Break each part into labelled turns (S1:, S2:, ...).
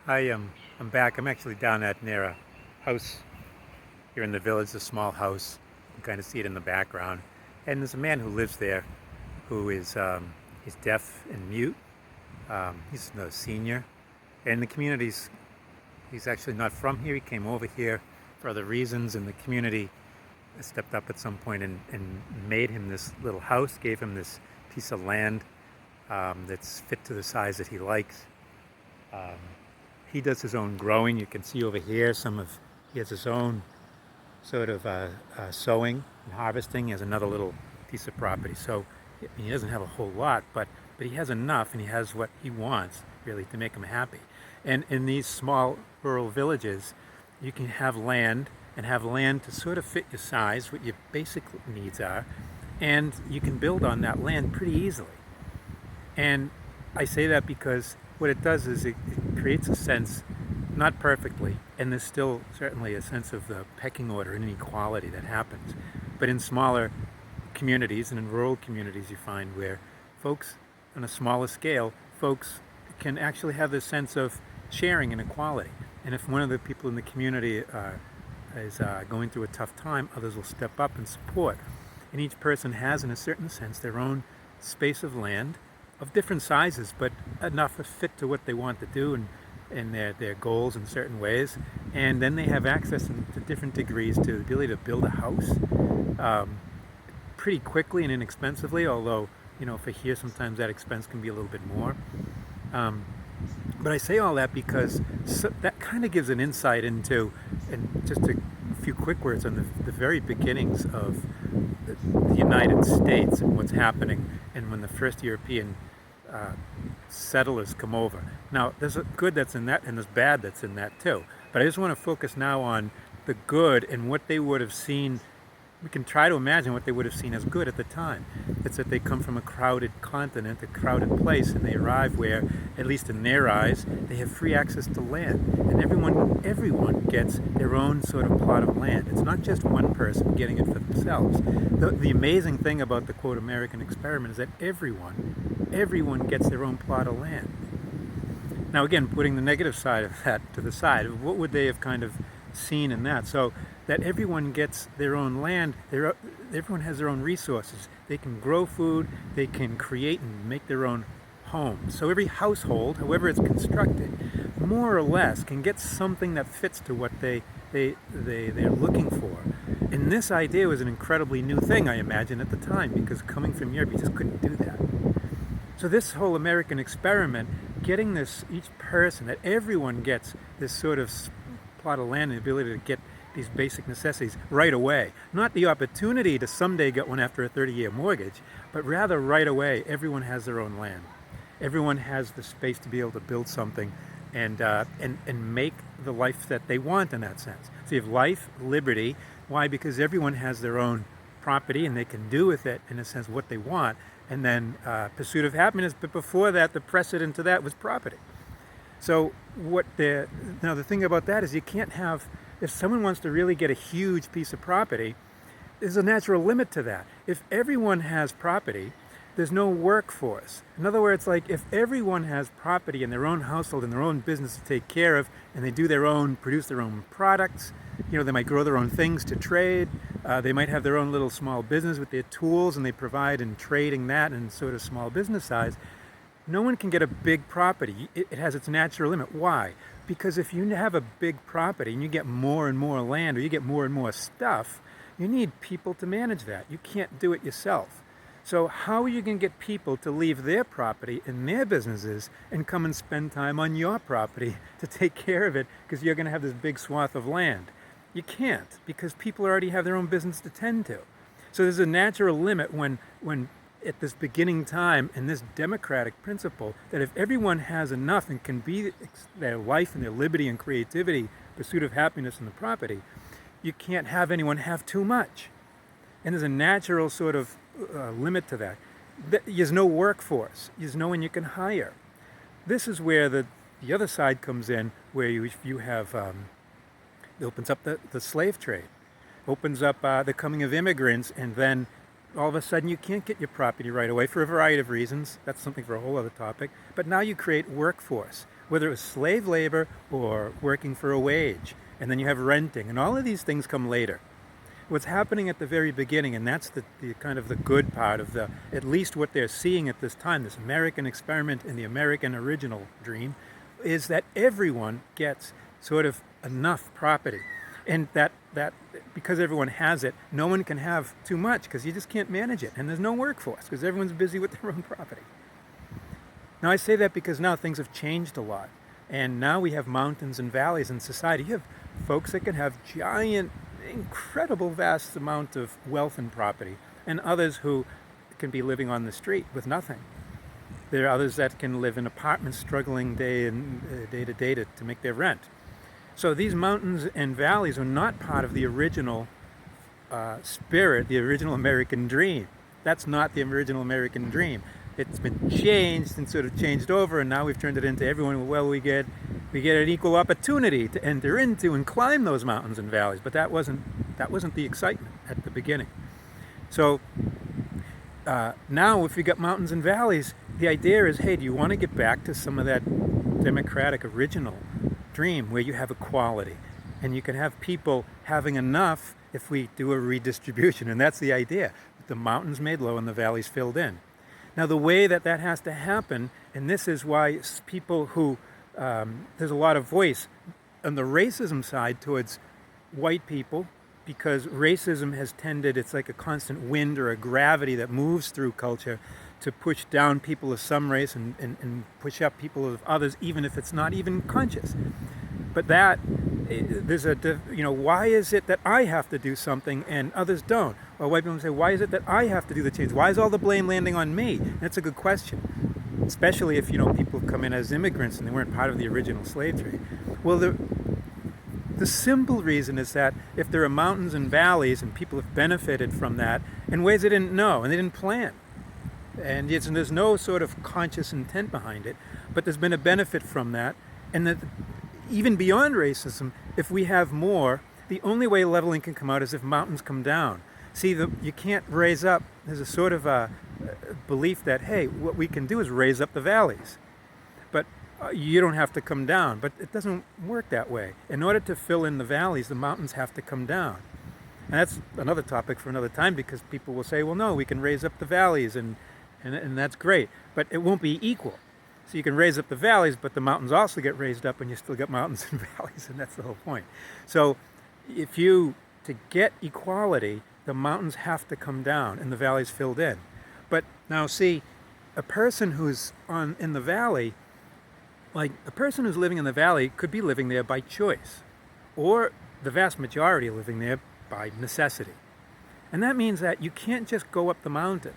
S1: I'm back. I'm actually down at near a house here in the village, a small house. You can kind of see it in the background. And there's a man who lives there who is he's deaf and mute. He's a senior. And the community's he's actually not from here. He came over here for other reasons, and the community stepped up at some point and made him this little house, gave him this piece of land that's fit to the size that he likes. Um, he does his own growing. You can see over here he has his own sort of sowing and harvesting. He has another little piece of property. So he doesn't have a whole lot, but he has enough, and he has what he wants really to make him happy. And in these small rural villages, you can have land and have land to sort of fit your size, what your basic needs are, and you can build on that land pretty easily. And I say that because what it does is it creates a sense, not perfectly, and there's still certainly a sense of the pecking order and inequality that happens. But in smaller communities and in rural communities, you find where folks on a smaller scale, folks can actually have this sense of sharing and equality. And if one of the people in the community is going through a tough time, others will step up and support. And each person has, in a certain sense, their own space of land of different sizes, but enough to fit to what they want to do and their goals in certain ways. And then they have access to different degrees to the ability to build a house pretty quickly and inexpensively, although, for here sometimes that expense can be a little bit more. But I say all that because that kind of gives an insight into, and just a few quick words on the very beginnings of the United States and what's happening, and when the first European settlers come over. Now, there's a good that's in that, and there's bad that's in that too. But I just want to focus now on the good and what they would have seen. We can try to imagine what they would have seen as good at the time. It's that they come from a crowded continent, a crowded place, and they arrive where, at least in their eyes, they have free access to land. And everyone gets their own sort of plot of land. It's not just one person getting it for themselves. The amazing thing about the, quote, American experiment is that everyone gets their own plot of land. Now again, putting the negative side of that to the side, what would they have kind of seen in that? So that everyone gets their own land, everyone has their own resources. They can grow food, they can create and make their own home. So every household, however it's constructed, more or less can get something that fits to what they're looking for. And this idea was an incredibly new thing, I imagine, at the time, because coming from Europe, you just couldn't do that. So this whole American experiment, getting this, each person, that everyone gets this sort of plot of land and the ability to get these basic necessities right away. Not the opportunity to someday get one after a 30-year mortgage, but rather right away, everyone has their own land. Everyone has the space to be able to build something and make the life that they want in that sense. So you have life, liberty. Why? Because everyone has their own property and they can do with it, in a sense, what they want. And then pursuit of happiness. But before that, the precedent to that was property. So now the thing about that is you can't have, if someone wants to really get a huge piece of property, there's a natural limit to that. If everyone has property, there's no workforce. In other words, like if everyone has property in their own household and their own business to take care of, and they produce their own products, they might grow their own things to trade, they might have their own little small business with their tools, and they provide in trading that in sort of small business size. No one can get a big property. It has its natural limit. Why? Because if you have a big property and you get more and more land, or you get more and more stuff, you need people to manage that. You can't do it yourself. So how are you going to get people to leave their property and their businesses and come and spend time on your property to take care of it because you're going to have this big swath of land? You can't, because people already have their own business to tend to. So there's a natural limit when at this beginning time, and this democratic principle, that if everyone has enough and can be their life and their liberty and creativity, pursuit of happiness and the property, you can't have anyone have too much. And there's a natural sort of limit to that. There's no workforce. There's no one you can hire. This is where the other side comes in, where you have, it opens up the slave trade, opens up the coming of immigrants, and then all of a sudden you can't get your property right away for a variety of reasons. That's something for a whole other topic. But now you create workforce. whether it was slave labor or working for a wage. And then you have renting, and all of these things come later. What's happening at the very beginning, and that's the kind of the good part of at least what they're seeing at this time, this American experiment and the American original dream, is that everyone gets sort of enough property. And that because everyone has it, no one can have too much because you just can't manage it. And there's no workforce because everyone's busy with their own property. Now I say that because now things have changed a lot. And now we have mountains and valleys in society. You have folks that can have giant, incredible vast amount of wealth and property, and others who can be living on the street with nothing. There are others that can live in apartments struggling day to day to make their rent. So these mountains and valleys are not part of the original spirit, the original American dream. That's not the original American dream. It's been changed and sort of changed over, and now we've turned it into everyone, well, we get an equal opportunity to enter into and climb those mountains and valleys. But that wasn't the excitement at the beginning. So now if you got mountains and valleys, the idea is, hey, do you want to get back to some of that democratic original dream where you have equality and you can have people having enough if we do a redistribution? And that's the idea. The mountains made low and the valleys filled in. Now the way that has to happen, and this is why people who, there's a lot of voice on the racism side towards white people, because racism has tended, it's like a constant wind or a gravity that moves through culture to push down people of some race and push up people of others, even if it's not even conscious. But there's why is it that I have to do something and others don't? Or white people say, why is it that I have to do the change? Why is all the blame landing on me? And that's a good question, especially if, people come in as immigrants and they weren't part of the original slave trade. Well, the simple reason is that if there are mountains and valleys and people have benefited from that in ways they didn't know and they didn't plan, and there's no sort of conscious intent behind it, but there's been a benefit from that, and that even beyond racism, if we have more, the only way leveling can come out is if mountains come down. See, you can't raise up. There's a sort of a belief that, hey, what we can do is raise up the valleys. But you don't have to come down. But it doesn't work that way. In order to fill in the valleys, the mountains have to come down. And that's another topic for another time, because people will say, well, no, we can raise up the valleys, and that's great. But it won't be equal. So you can raise up the valleys, but the mountains also get raised up, and you still get mountains and valleys, and that's the whole point. So to get equality, the mountains have to come down and the valleys filled in. But now see, a person who's in the valley, like a person who's living in the valley could be living there by choice, or the vast majority are living there by necessity. And that means that you can't just go up the mountain.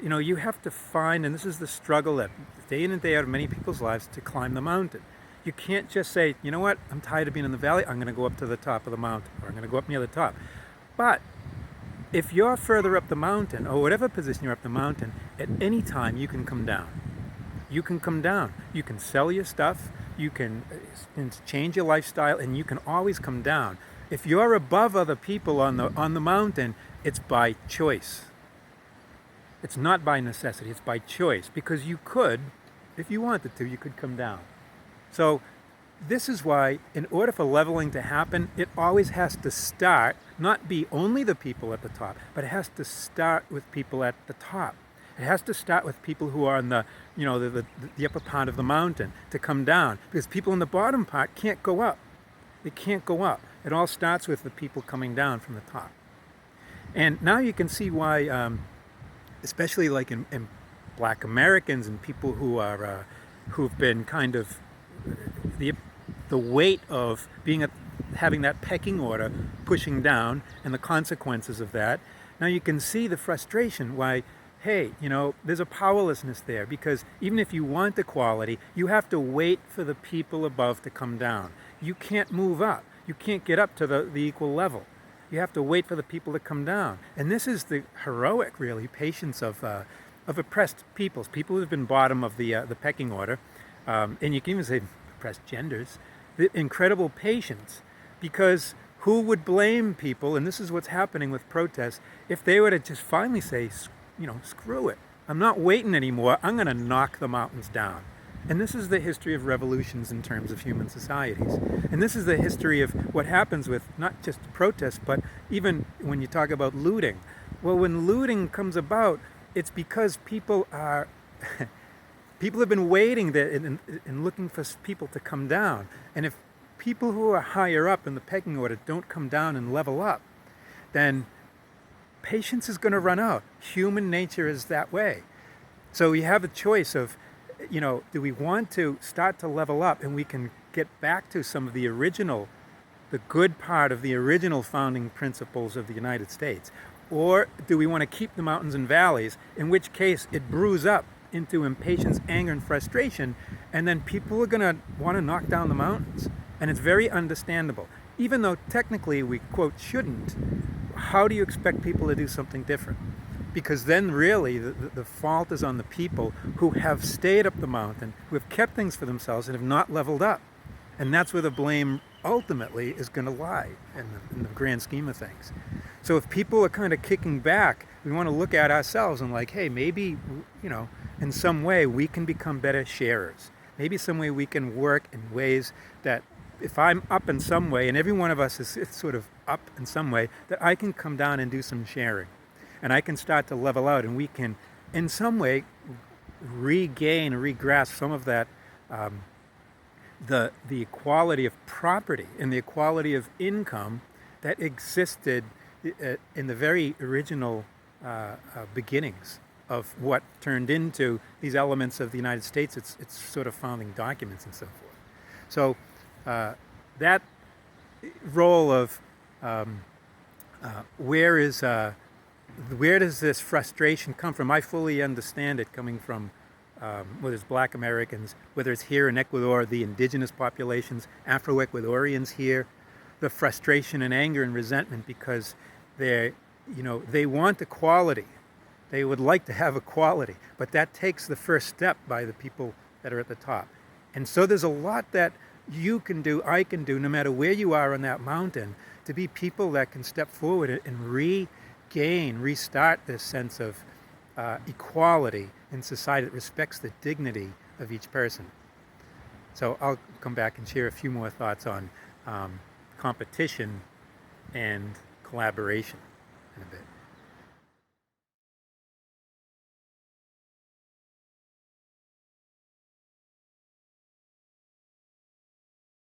S1: You have to find, and this is the struggle that day in and day out of many people's lives, to climb the mountain. You can't just say, you know what, I'm tired of being in the valley, I'm going to go up to the top of the mountain, or I'm going to go up near the top. But if you're further up the mountain, or whatever position you're up the mountain, at any time you can come down. You can come down. You can sell your stuff, you can change your lifestyle, and you can always come down. If you're above other people on the mountain, it's by choice. It's not by necessity, it's by choice, because you could, if you wanted to, you could come down. So this is why, in order for leveling to happen, it always has to start, not be only the people at the top, but it has to start with people at the top. It has to start with people who are in the upper part of the mountain to come down, because people in the bottom part can't go up. They can't go up. It all starts with the people coming down from the top. And now you can see why, especially like in Black Americans and people who've been kind of the weight of having that pecking order pushing down and the consequences of that. Now you can see the frustration why, hey, there's a powerlessness there, because even if you want equality, you have to wait for the people above to come down. You can't move up. You can't get up to the equal level. You have to wait for the people to come down. And this is the heroic, really, patience of oppressed peoples, people who've been bottom of the pecking order, and you can even say oppressed genders, the incredible patience, because who would blame people, and this is what's happening with protests, if they were to just finally say, screw it, I'm not waiting anymore, I'm going to knock the mountains down. And this is the history of revolutions in terms of human societies. And this is the history of what happens with not just protests, but even when you talk about looting. Well, when looting comes about, it's because people are people have been waiting there and looking for people to come down. And if people who are higher up in the pecking order don't come down and level up, then patience is going to run out. Human nature is that way. So you have a choice of, do we want to start to level up and we can get back to some of the good part of the original founding principles of the United States? Or do we want to keep the mountains and valleys, in which case it brews up into impatience, anger, and frustration, and then people are going to want to knock down the mountains. And it's very understandable. Even though technically we, quote, shouldn't, how do you expect people to do something different? Because then really the fault is on the people who have stayed up the mountain, who have kept things for themselves and have not leveled up. And that's where the blame ultimately is going to lie in the grand scheme of things. So if people are kind of kicking back, we want to look at ourselves and like, hey, maybe, in some way we can become better sharers. Maybe some way we can work in ways that if I'm up in some way, and every one of us is sort of up in some way, that I can come down and do some sharing. And I can start to level out, and we can, in some way, regain or regrasp some of that, the equality of property and the equality of income that existed in the very original beginnings of what turned into these elements of the United States, its sort of founding documents and so forth. So that role of where does this frustration come from? I fully understand it coming from whether it's Black Americans, whether it's here in Ecuador, the indigenous populations, Afro-Ecuadorians here, the frustration and anger and resentment because they want equality. They would like to have equality, but that takes the first step by the people that are at the top. And so there's a lot that you can do, I can do, no matter where you are on that mountain, to be people that can step forward and restart this sense of equality in society that respects the dignity of each person. So I'll come back and share a few more thoughts on competition and collaboration in a bit.